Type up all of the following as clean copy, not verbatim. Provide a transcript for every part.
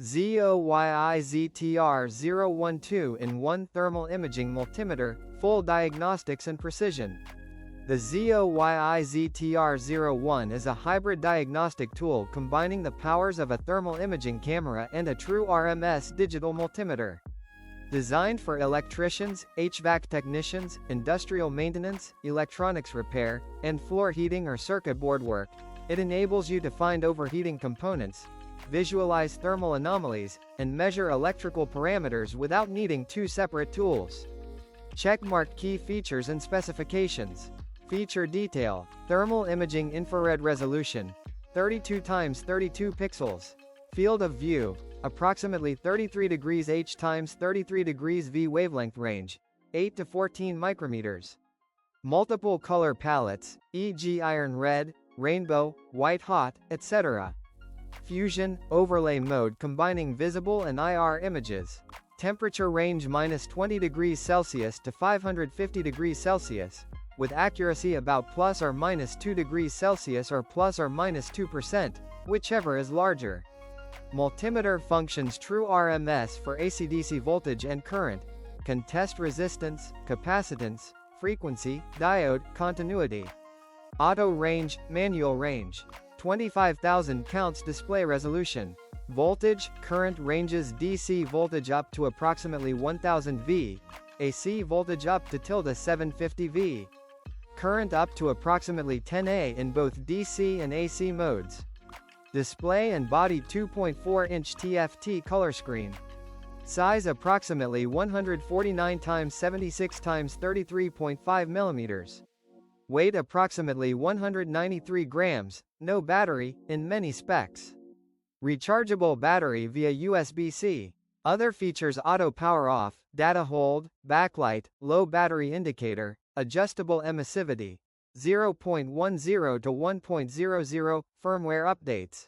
ZOYI ZT R01 in-1 thermal imaging multimeter, full diagnostics and precision. The ZOYI ZT R01 is a hybrid diagnostic tool combining the powers of a thermal imaging camera and a True RMS digital multimeter. Designed for electricians, HVAC technicians, industrial maintenance, electronics repair, and floor heating or circuit board work, it enables you to find overheating components, visualize thermal anomalies, and measure electrical parameters without needing two separate tools. Checkmark key features and specifications. Feature detail: thermal imaging infrared resolution, 32 x 32 pixels. Field of view, approximately 33 degrees H x 33 degrees V. Wavelength range, 8 to 14 micrometers. Multiple color palettes, e.g. iron red, rainbow, white hot, etc. Fusion, overlay mode combining visible and IR images. Temperature range -20 degrees Celsius to 550 degrees Celsius, with accuracy about ±2 degrees Celsius or ±2%, whichever is larger. Multimeter functions True RMS for AC/DC voltage and current, can test resistance, capacitance, frequency, diode, continuity. Auto range, manual range. 25,000 counts display resolution. Voltage, current ranges DC voltage up to approximately 1000 V, AC voltage up to ~750 V. Current up to approximately 10 A in both DC and AC modes. Display and body 2.4-inch TFT color screen. Size approximately 149 x 76 x 33.5 mm. Weight approximately 193 grams, no battery, in many specs. Rechargeable battery via USB-C. Other features: auto power off, data hold, backlight, low battery indicator, adjustable emissivity, 0.10 to 1.00, firmware updates.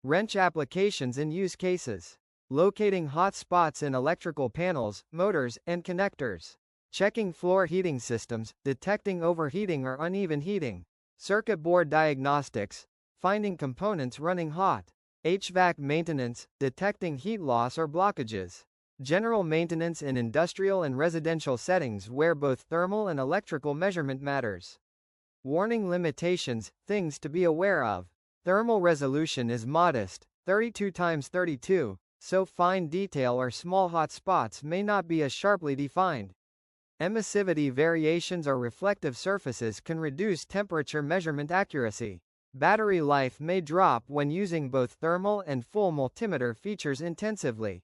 Wrench applications and use cases. Locating hot spots in electrical panels, motors, and connectors. Checking floor heating systems, detecting overheating or uneven heating. Circuit board diagnostics, finding components running hot. HVAC maintenance, detecting heat loss or blockages. General maintenance in industrial and residential settings where both thermal and electrical measurement matters. Warning limitations, things to be aware of. Thermal resolution is modest, 32 x 32, so fine detail or small hot spots may not be as sharply defined. Emissivity variations or reflective surfaces can reduce temperature measurement accuracy. Battery life may drop when using both thermal and full multimeter features intensively.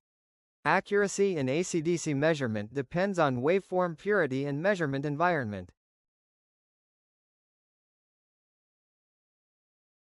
Accuracy in AC/DC measurement depends on waveform purity and measurement environment.